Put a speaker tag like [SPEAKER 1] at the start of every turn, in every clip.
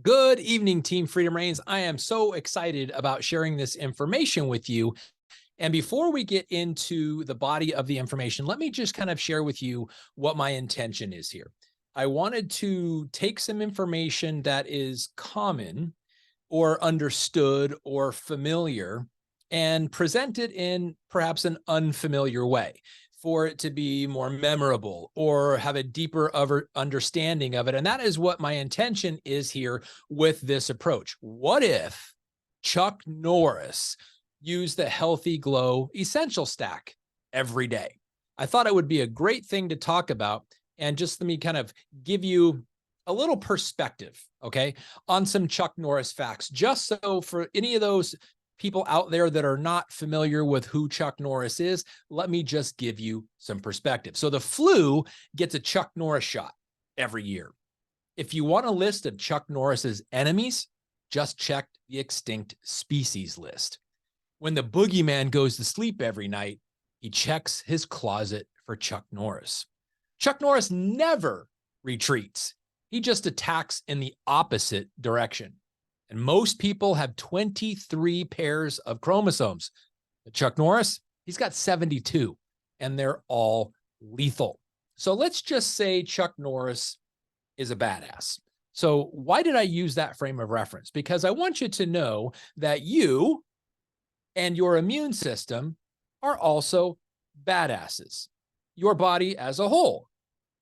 [SPEAKER 1] Good evening, Team Freedom Reigns. I am so excited about sharing this information with you. And before we get into the body of the information, let me just kind of share with you what my intention is here. I wanted to take some information that is common or understood or familiar and present it in perhaps an unfamiliar way for it to be more memorable or have a deeper understanding of it. And that is what my intention is here with this approach. What if Chuck Norris used the Healthy Glow Essential Stack every day? I thought it would be a great thing to talk about. And just let me kind of give you a little perspective, okay, on some Chuck Norris facts, just so for any of those people out there that are not familiar with who Chuck Norris is, let me just give you some perspective. So the flu gets a Chuck Norris shot every year. If you want a list of Chuck Norris's enemies, just check the extinct species list. When the boogeyman goes to sleep every night, he checks his closet for Chuck Norris. Chuck Norris never retreats. He just attacks in the opposite direction. And most people have 23 pairs of chromosomes. But Chuck Norris, he's got 72, and they're all lethal. So let's just say Chuck Norris is a badass. So why did I use that frame of reference? Because I want you to know that you and your immune system are also badasses. Your body as a whole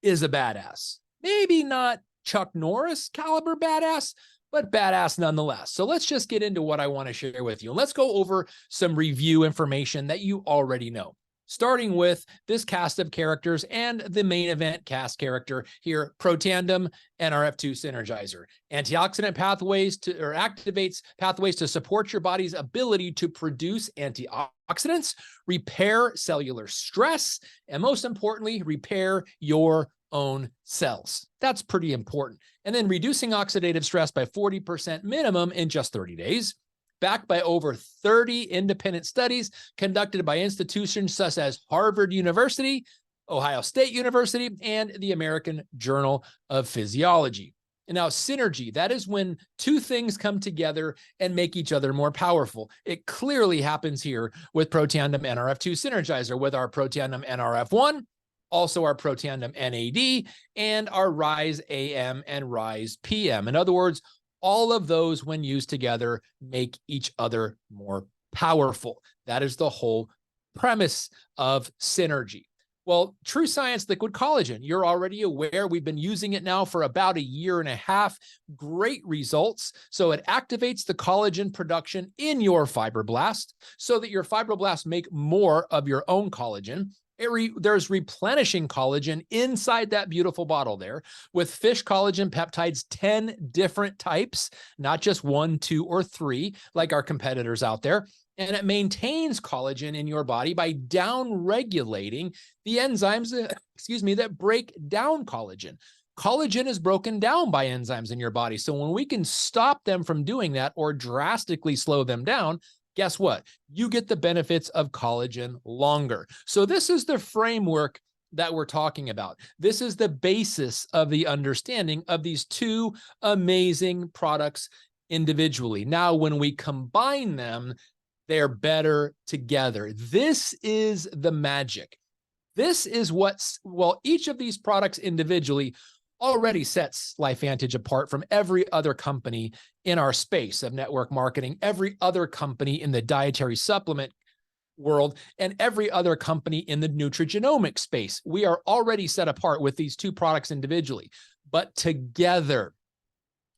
[SPEAKER 1] is a badass. Maybe not Chuck Norris caliber badass, but badass nonetheless. So let's just get into what I want to share with you. And let's go over some review information that you already know, starting with this cast of characters and the main event cast character here, Protandim NRF2 Synergizer. Antioxidant pathways activates pathways to support your body's ability to produce antioxidants, repair cellular stress, and most importantly, repair your own cells. That's pretty important. And then reducing oxidative stress by 40% minimum in just 30 days, backed by over 30 independent studies conducted by institutions such as Harvard University, Ohio State University, and the American Journal of Physiology. And now synergy, that is when two things come together and make each other more powerful. It clearly happens here with Protandim NRF2 Synergizer with our Protandim NRF1, also our Protandim NAD, and our Rise AM and Rise PM. In other words, all of those, when used together, make each other more powerful. That is the whole premise of synergy. Well, True Science Liquid Collagen, you're already aware. We've been using it now for about 1.5 years. Great results. So it activates the collagen production in your fibroblast so that your fibroblasts make more of your own collagen. There's replenishing collagen inside that beautiful bottle there with fish collagen peptides, 10 different types, not just 1, 2, or 3 like our competitors out there. And it maintains collagen in your body by down-regulating the enzymes, that break down collagen. Collagen is broken down by enzymes in your body. So when we can stop them from doing that or drastically slow them down, guess what? You get the benefits of collagen longer. So this is the framework that we're talking about. This is the basis of the understanding of these two amazing products individually. Now, when we combine them, they're better together. This is the magic. This is each of these products individually already sets LifeVantage apart from every other company in our space of network marketing, every other company in the dietary supplement world, and every other company in the nutrigenomic space. We are already set apart with these two products individually, but together,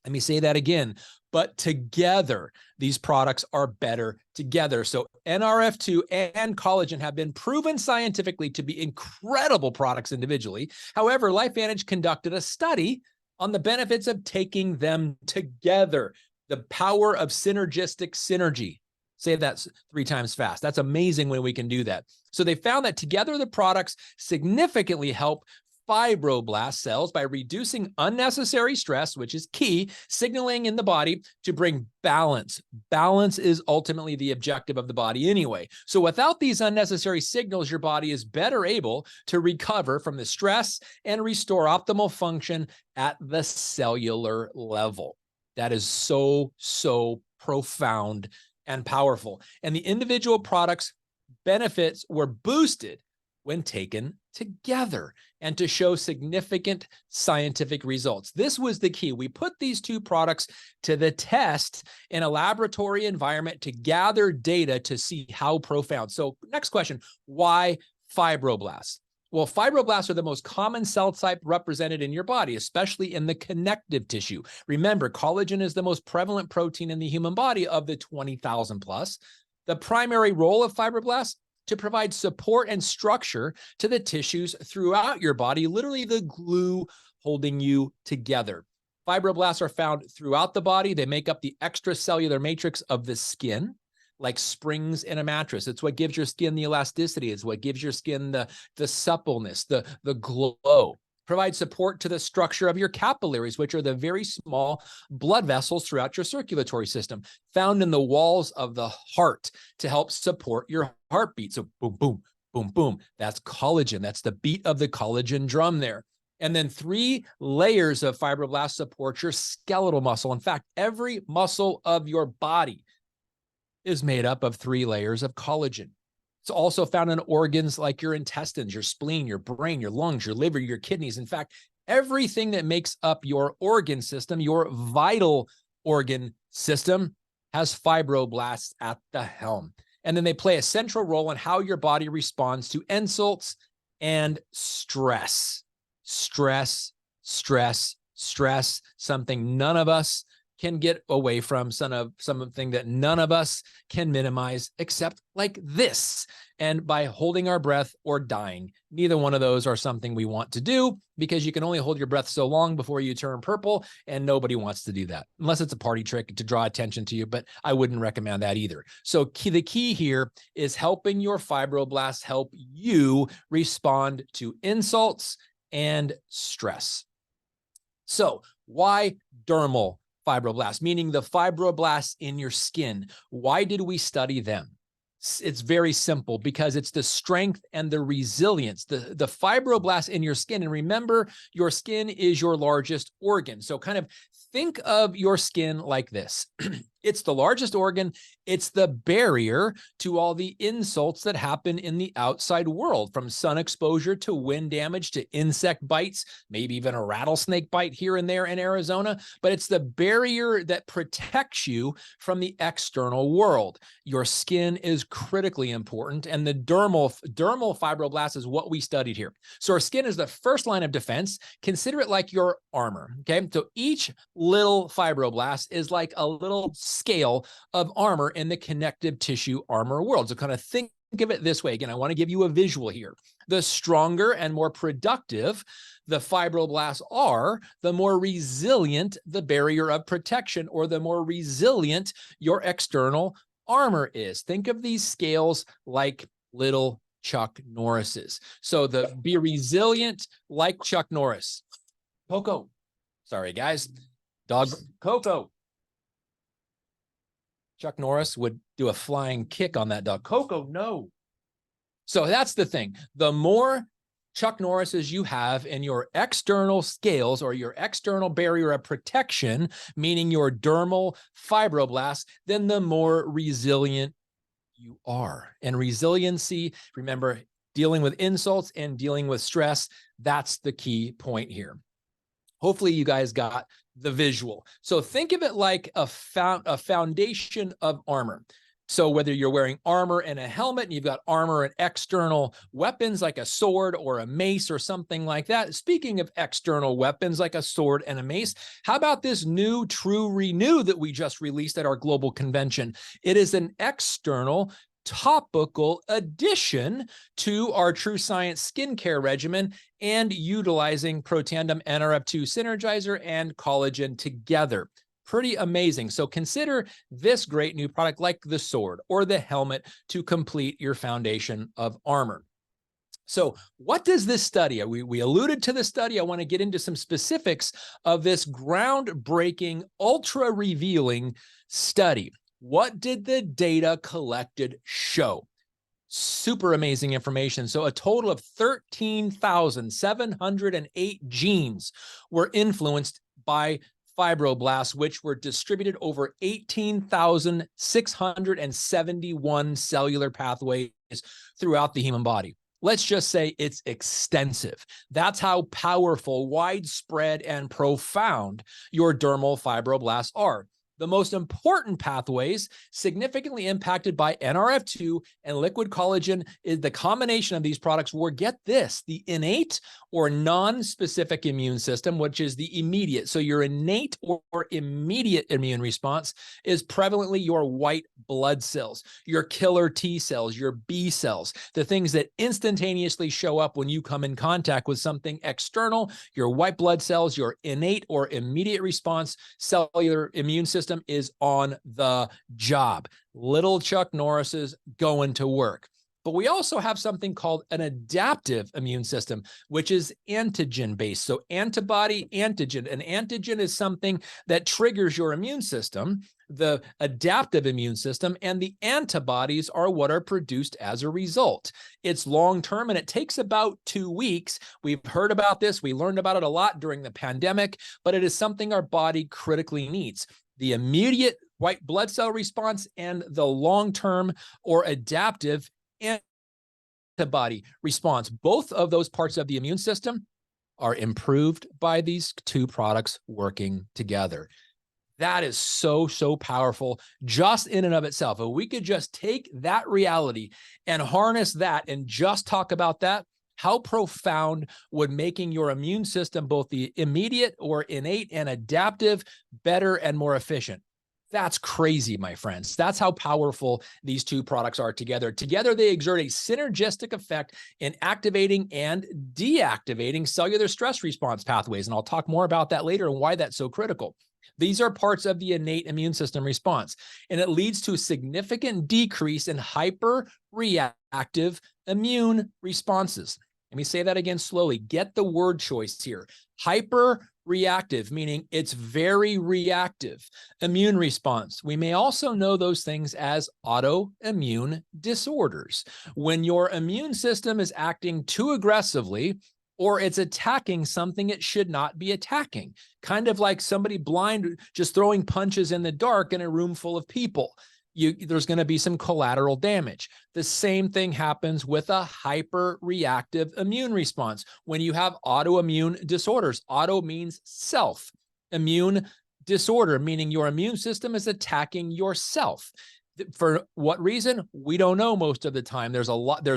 [SPEAKER 1] let me say that again, but together, these products are better together. So NRF2 and collagen have been proven scientifically to be incredible products individually. However, LifeVantage conducted a study on the benefits of taking them together, the power of synergistic synergy. Say that 3 times fast. That's amazing when we can do that. So they found that together the products significantly help fibroblast cells by reducing unnecessary stress, which is key, signaling in the body to bring balance. Balance is ultimately the objective of the body anyway. So without these unnecessary signals, your body is better able to recover from the stress and restore optimal function at the cellular level. That is so, so profound and powerful. And the individual products' benefits were boosted when taken together and to show significant scientific results. This was the key. We put these two products to the test in a laboratory environment to gather data to see how profound. So next question, why fibroblasts? Well, fibroblasts are the most common cell type represented in your body, especially in the connective tissue. Remember, collagen is the most prevalent protein in the human body of the 20,000 plus. The primary role of fibroblasts to provide support and structure to the tissues throughout your body, literally the glue holding you together. Fibroblasts are found throughout the body. They make up the extracellular matrix of the skin, like springs in a mattress. It's what gives your skin the elasticity. It's what gives your skin the suppleness, the glow. Provide support to the structure of your capillaries, which are the very small blood vessels throughout your circulatory system, found in the walls of the heart to help support your heartbeat. So boom, boom, boom, boom. That's collagen. That's the beat of the collagen drum there. And then 3 layers of fibroblasts support your skeletal muscle. In fact, every muscle of your body is made up of 3 layers of collagen. It's also found in organs like your intestines, your spleen, your brain, your lungs, your liver, your kidneys. In fact, everything that makes up your organ system, your vital organ system, has fibroblasts at the helm. And then they play a central role in how your body responds to insults and stress. Stress, stress, stress, something none of us can get away from, something that none of us can minimize except like this. And by holding our breath or dying, neither one of those are something we want to do, because you can only hold your breath so long before you turn purple, and nobody wants to do that unless it's a party trick to draw attention to you, but I wouldn't recommend that either. So the key here is helping your fibroblasts help you respond to insults and stress. So why dermal fibroblasts, meaning the fibroblasts in your skin? Why did we study them? It's very simple, because it's the strength and the resilience, the fibroblasts in your skin. And remember, your skin is your largest organ. So kind of think of your skin like this. It's the largest organ. It's the barrier to all the insults that happen in the outside world, from sun exposure to wind damage to insect bites, maybe even a rattlesnake bite here and there in Arizona. But it's the barrier that protects you from the external world. Your skin is critically important, and the dermal fibroblast is what we studied here. So our skin is the first line of defense. Consider it like your armor, okay? So each little fibroblast is like a little scale of armor in the connective tissue armor world. So kind of think of it this way. Again, I want to give you a visual here. The stronger and more productive the fibroblasts are, the more resilient the barrier of protection, or the more resilient your external armor is. Think of these scales like little Chuck Norrises. So be resilient like Chuck Norris. Coco. Sorry, guys. Dog. Coco. Chuck Norris would do a flying kick on that dog. Coco, no. So that's the thing. The more Chuck Norrises you have in your external scales, or your external barrier of protection, meaning your dermal fibroblasts, then the more resilient you are. And resiliency, remember, dealing with insults and dealing with stress, that's the key point here. Hopefully you guys got the visual. So think of it like a foundation of armor. So whether you're wearing armor and a helmet, and you've got armor and external weapons like a sword or a mace or something like that. Speaking of external weapons like a sword and a mace, how about this new TrueRenew that we just released at our global convention? It is an external topical addition to our True Science skincare regimen, and utilizing Protandim NRF2 Synergizer and collagen together. Pretty amazing. So consider this great new product like the sword or the helmet to complete your foundation of armor. So what does this study? We alluded to the study. I want to get into some specifics of this groundbreaking, ultra revealing study. What did the data collected show? Super amazing information. So a total of 13,708 genes were influenced by fibroblasts, which were distributed over 18,671 cellular pathways throughout the human body. Let's just say it's extensive. That's how powerful, widespread, and profound your dermal fibroblasts are. The most important pathways significantly impacted by NRF2 and liquid collagen is the combination of these products were, get this, the innate or non-specific immune system, which is the immediate. So your innate or immediate immune response is prevalently your white blood cells, your killer T cells, your B cells, the things that instantaneously show up when you come in contact with something external, your white blood cells, your innate or immediate response cellular immune system is on the job. Little Chuck Norris is going to work. But we also have something called an adaptive immune system, which is antigen-based. So antibody, antigen. An antigen is something that triggers your immune system, the adaptive immune system, and the antibodies are what are produced as a result. It's long-term, and it takes about 2 weeks. We've heard about this. We learned about it a lot during the pandemic, but it is something our body critically needs. The immediate white blood cell response and the long-term or adaptive antibody response. Both of those parts of the immune system are improved by these two products working together. That is so, so powerful just in and of itself. If we could just take that reality and harness that and just talk about that, how profound would making your immune system, both the immediate or innate and adaptive, better and more efficient? That's crazy, my friends. That's how powerful these two products are together. Together, they exert a synergistic effect in activating and deactivating cellular stress response pathways. And I'll talk more about that later and why that's so critical. These are parts of the innate immune system response, and it leads to a significant decrease in hyperreactive immune responses. Let me say that again slowly. Get the word choice here. Hyperreactive, meaning it's very reactive. Immune response. We may also know those things as autoimmune disorders. When your immune system is acting too aggressively, or it's attacking something it should not be attacking. Kind of like somebody blind just throwing punches in the dark in a room full of people. There's going to be some collateral damage. The same thing happens with a hyperreactive immune response. When you have autoimmune disorders, auto means self. Immune disorder, meaning your immune system is attacking yourself. For what reason? We don't know most of the time. There's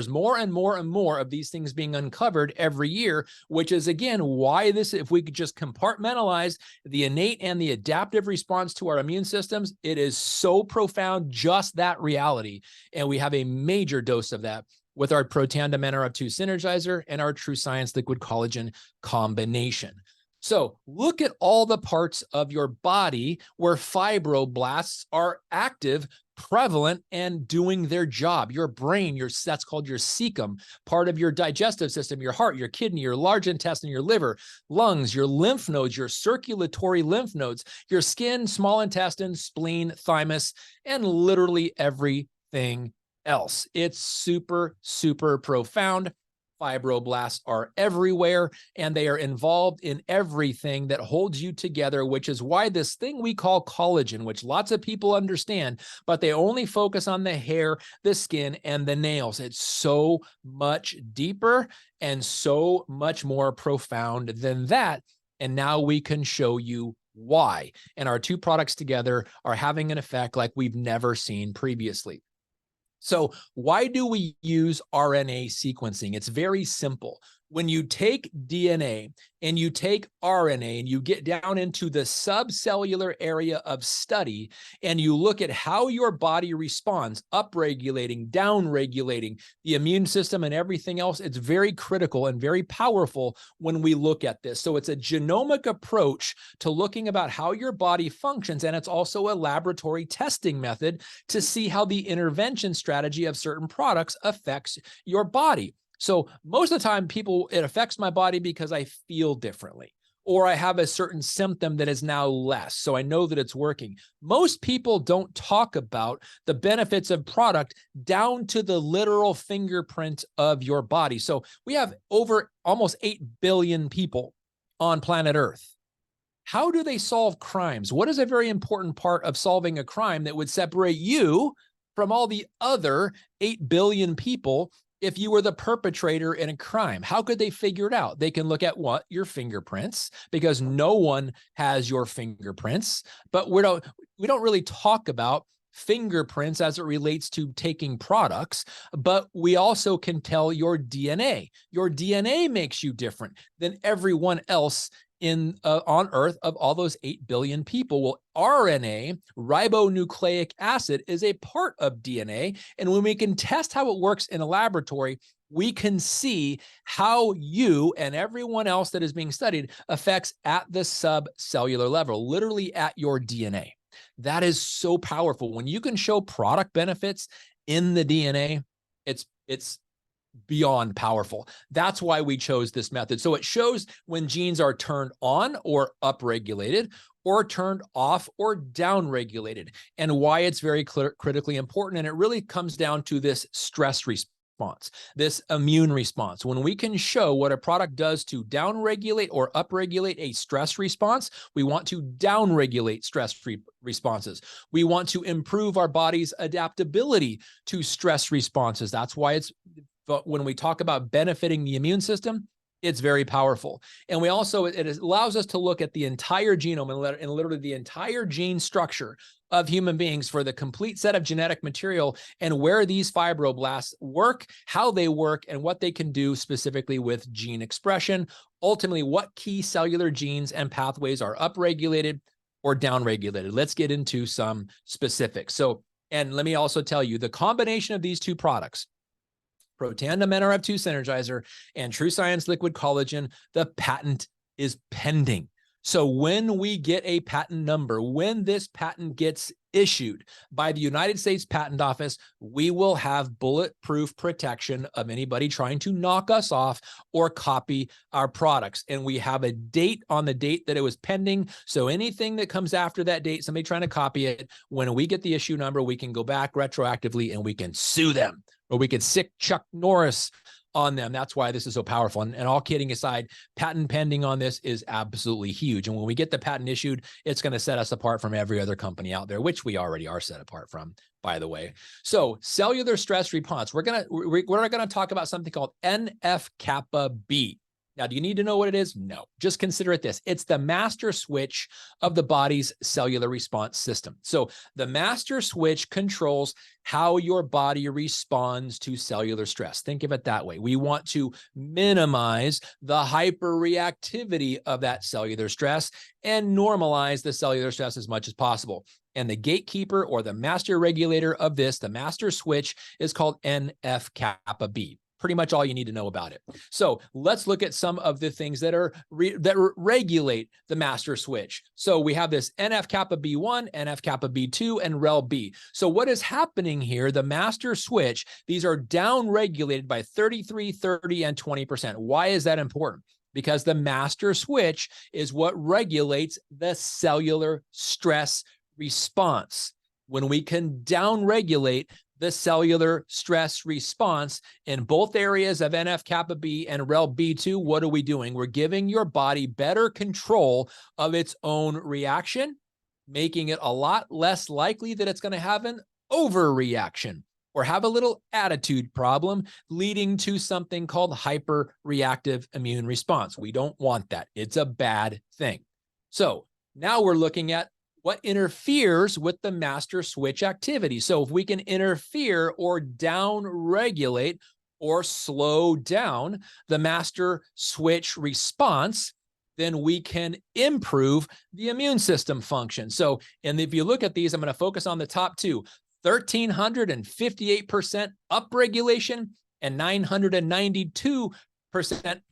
[SPEAKER 1] more and more and more of these things being uncovered every year, which is, again, why this, if we could just compartmentalize the innate and the adaptive response to our immune systems, it is so profound, just that reality. And we have a major dose of that with our Protandim NRF2 Synergizer and our True Science Liquid Collagen combination. So look at all the parts of your body where fibroblasts are active, prevalent, and doing their job. Your brain, that's called your cecum, part of your digestive system, your heart, your kidney, your large intestine, your liver, lungs, your lymph nodes, your circulatory lymph nodes, your skin, small intestine, spleen, thymus, and literally everything else. It's super, super profound. Fibroblasts are everywhere, and they are involved in everything that holds you together, which is why this thing we call collagen, which lots of people understand, but they only focus on the hair, the skin, and the nails. It's so much deeper and so much more profound than that. And now we can show you why. And our two products together are having an effect like we've never seen previously. So why do we use RNA sequencing? It's very simple. When you take DNA and you take RNA and you get down into the subcellular area of study and you look at how your body responds, upregulating, downregulating the immune system and everything else, it's very critical and very powerful when we look at this. So it's a genomic approach to looking about how your body functions, and it's also a laboratory testing method to see how the intervention strategy of certain products affects your body. So most of the time, it affects my body because I feel differently, or I have a certain symptom that is now less. So I know that it's working. Most people don't talk about the benefits of product down to the literal fingerprint of your body. So we have over almost 8 billion people on planet Earth. How do they solve crimes? What is a very important part of solving a crime that would separate you from all the other 8 billion people if you were the perpetrator in a crime? How could they figure it out? They can look at what? Your fingerprints, because no one has your fingerprints. But we don't really talk about fingerprints as it relates to taking products, but we also can tell your DNA. Your DNA makes you different than everyone else on Earth of all those 8 billion people. Well, RNA, ribonucleic acid, is a part of DNA. And when we can test how it works in a laboratory, we can see how you and everyone else that is being studied affects at the subcellular level, literally at your DNA. That is so powerful. When you can show product benefits in the DNA, it's beyond powerful. That's why we chose this method. So it shows when genes are turned on or upregulated, or turned off or downregulated, and why it's very critically important. And it really comes down to this stress response, this immune response. When we can show what a product does to downregulate or upregulate a stress response, we want to downregulate stress responses. We want to improve our body's adaptability to stress responses. That's why but when we talk about benefiting the immune system, it's very powerful. And we also, it allows us to look at the entire genome and literally the entire gene structure of human beings for the complete set of genetic material and where these fibroblasts work, how they work, and what they can do specifically with gene expression. Ultimately, what key cellular genes and pathways are upregulated or downregulated. Let's get into some specifics. So, and let me also tell you, the combination of these two products, Protandim NRF2 Synergizer and TrueScience Liquid Collagen, the patent is pending. So when we get a patent number, when this patent gets issued by the United States Patent Office, we will have bulletproof protection of anybody trying to knock us off or copy our products. And we have a date on the date that it was pending. So anything that comes after that date, somebody trying to copy it, when we get the issue number, we can go back retroactively and we can sue them, or we could sick Chuck Norris on them. That's why this is so powerful. And all kidding aside, patent pending on this is absolutely huge. And when we get the patent issued, it's going to set us apart from every other company out there, which we already are set apart from, by the way. So cellular stress response, we're going to talk about something called NF-kappa B. Now, do you need to know what it is? No, just consider it this. It's the master switch of the body's cellular response system. So the master switch controls how your body responds to cellular stress. Think of it that way. We want to minimize the hyperreactivity of that cellular stress and normalize the cellular stress as much as possible. And the gatekeeper or the master regulator of this, the master switch, is called NF-kappa B. Pretty much all you need to know about it. So let's look at some of the things that regulate the master switch. So we have this NF-kappa B1, NF-kappa B2, and REL-B. So what is happening here, the master switch, these are down-regulated by 33, 30, and 20%. Why is that important? Because the master switch is what regulates the cellular stress response. When we can down-regulate the cellular stress response in both areas of NF-kappa B and REL-B2, what are we doing? We're giving your body better control of its own reaction, making it a lot less likely that it's going to have an overreaction or have a little attitude problem, leading to something called hyperreactive immune response. We don't want that. It's a bad thing. So now we're looking at what interferes with the master switch activity. So if we can interfere or down-regulate or slow down the master switch response, then we can improve the immune system function. So, and if you look at these, I'm going to focus on the top two, 1,358% upregulation and 992%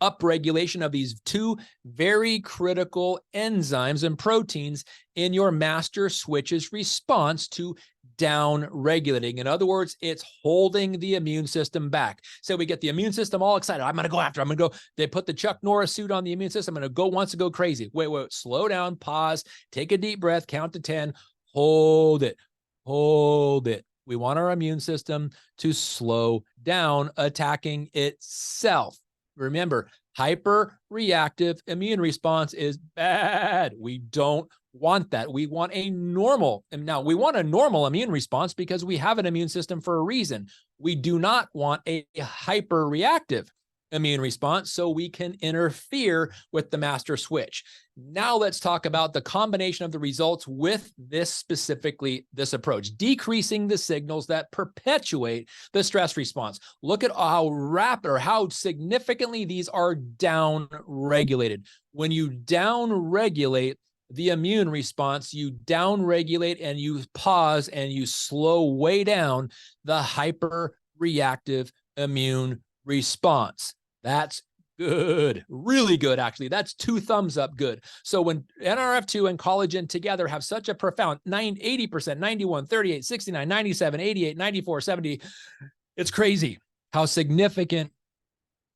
[SPEAKER 1] upregulation of these two very critical enzymes and proteins in your master switch's response to down regulating. In other words, it's holding the immune system back. So we get the immune system all excited. I'm going to go after, I'm going to go. They put the Chuck Norris suit on the immune system. I'm going to go, wants to go crazy. Wait, slow down, pause, take a deep breath, count to 10, hold it. We want our immune system to slow down attacking itself. Remember, Hyperreactive immune response is bad. We don't want that. We want a normal. And now we want a normal immune response because we have an immune system for a reason. We do not want a hyperreactive immune response so we can interfere with the master switch. Now let's talk about the combination of the results with this approach, decreasing the signals that perpetuate the stress response. Look at how rapid or how significantly these are down-regulated. When you down-regulate the immune response, you down-regulate and you pause and you slow way down the hyperreactive immune response. That's good, really good, actually. That's 2 thumbs up good. So when NRF2 and collagen together have such a profound 80%, 91, 38, 69, 97, 88, 94, 70, it's crazy how significant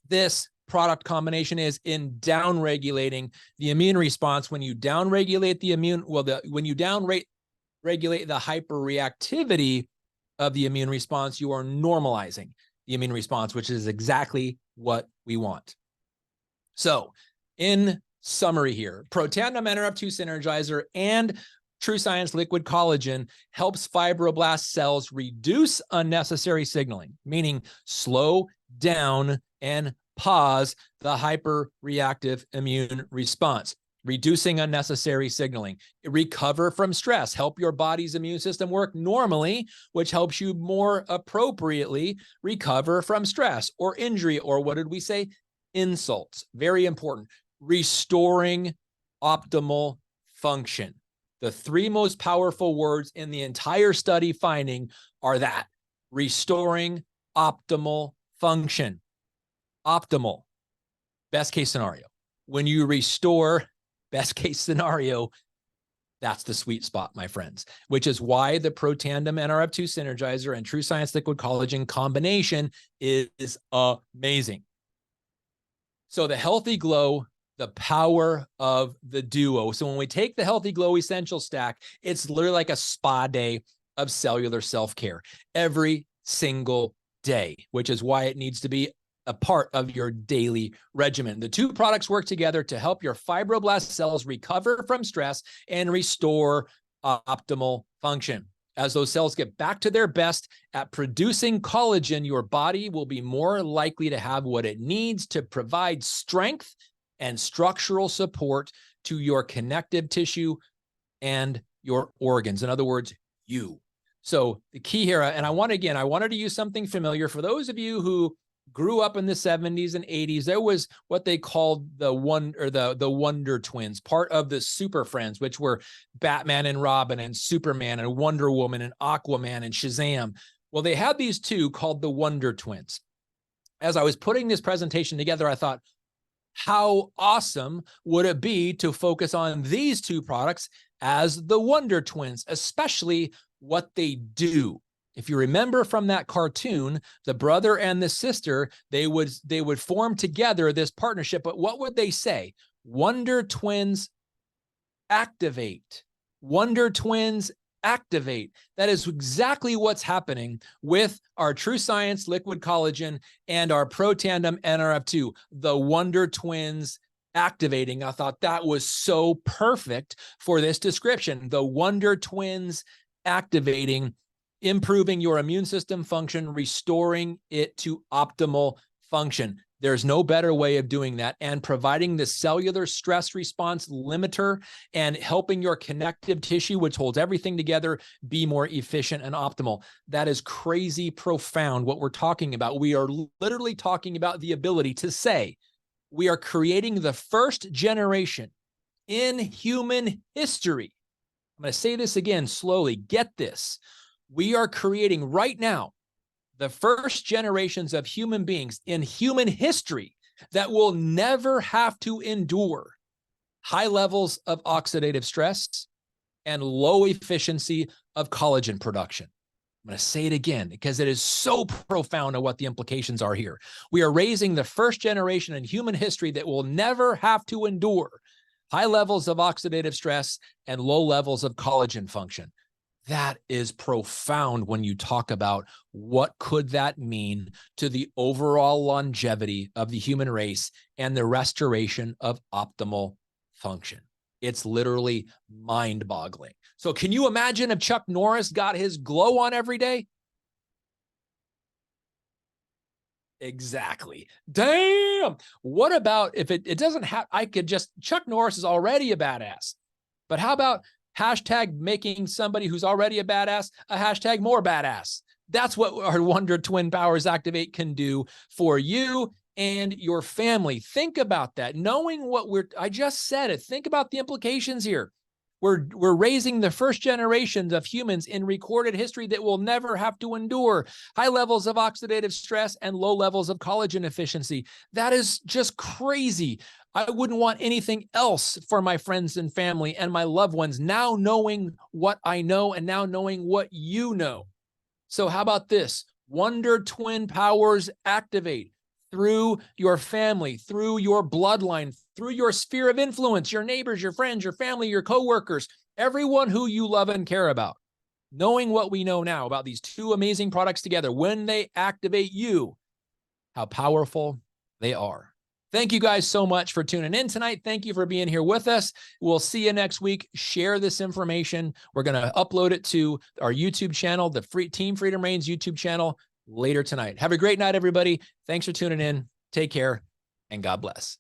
[SPEAKER 1] this product combination is in down-regulating the immune response. When you down-regulate the immune, when you down-regulate the hyperreactivity of the immune response, you are normalizing the immune response, which is exactly what we want. So in summary here, Protandim NRF2 Synergizer and TrueScience Liquid Collagen helps fibroblast cells reduce unnecessary signaling, meaning slow down and pause the hyperreactive immune response, reducing unnecessary signaling, recover from stress, help your body's immune system work normally, which helps you more appropriately recover from stress or injury, or what did we say? Insults. Very important. Restoring optimal function. The 3 most powerful words in the entire study finding are that: restoring optimal function. Optimal, best case scenario. When you restore best case scenario, that's the sweet spot, my friends, which is why the Protandim NRF2 Synergizer and TrueScience Liquid Collagen combination is amazing. So the Healthy Glow, the power of the duo. So when we take the Healthy Glow Essential Stack, it's literally like a spa day of cellular self-care every single day, which is why it needs to be a part of your daily regimen. The 2 products work together to help your fibroblast cells recover from stress and restore optimal function. As those cells get back to their best at producing collagen, your body will be more likely to have what it needs to provide strength and structural support to your connective tissue and your organs. In other words, you. So the key here, and I wanted to use something familiar for those of you who grew up in the 70s and 80s. There was what they called the Wonder Twins, part of the Super Friends, which were Batman and Robin and Superman and Wonder Woman and Aquaman and Shazam. Well, they had these 2 called the Wonder Twins. As I was putting this presentation together, I thought, how awesome would it be to focus on these 2 products as the Wonder Twins, especially what they do. If you remember from that cartoon, the brother and the sister, they would form together this partnership. But what would they say? Wonder Twins activate. Wonder Twins activate. That is exactly what's happening with our TrueScience Liquid Collagen and our Protandim NRF2, the Wonder Twins activating. I thought that was so perfect for this description. The Wonder Twins activating, improving your immune system function, restoring it to optimal function. There's no better way of doing that, and providing the cellular stress response limiter and helping your connective tissue, which holds everything together, be more efficient and optimal. That is crazy profound what we're talking about. We are literally talking about the ability to say we are creating the first generation in human history. I'm going to say this again slowly. Get this. We are creating right now the first generations of human beings in human history that will never have to endure high levels of oxidative stress and low efficiency of collagen production. I'm going to say it again because it is so profound on what the implications are here. We are raising the first generation in human history that will never have to endure high levels of oxidative stress and low levels of collagen function. That is profound when you talk about what could that mean to the overall longevity of the human race and the restoration of optimal function. It's literally mind-boggling. So can you imagine if Chuck Norris got his glow on every day? Exactly. Damn. What about if it doesn't have, Chuck Norris is already a badass, but how about hashtag making somebody who's already a badass a hashtag more badass? That's what our Wonder Twin Powers Activate can do for you and your family. Think about that. Knowing what I just said it. Think about the implications here. We're raising the first generations of humans in recorded history that will never have to endure high levels of oxidative stress and low levels of collagen efficiency. That is just crazy. I wouldn't want anything else for my friends and family and my loved ones now knowing what I know and now knowing what you know. So how about this? Wonder Twin Powers Activate through your family, through your bloodline, through your sphere of influence, your neighbors, your friends, your family, your coworkers, everyone who you love and care about. Knowing what we know now about these two amazing products together, when they activate you, how powerful they are. Thank you guys so much for tuning in tonight. Thank you for being here with us. We'll see you next week. Share this information. We're going to upload it to our YouTube channel, the Team Freedom Reigns YouTube channel, later tonight. Have a great night, everybody. Thanks for tuning in. Take care, and God bless.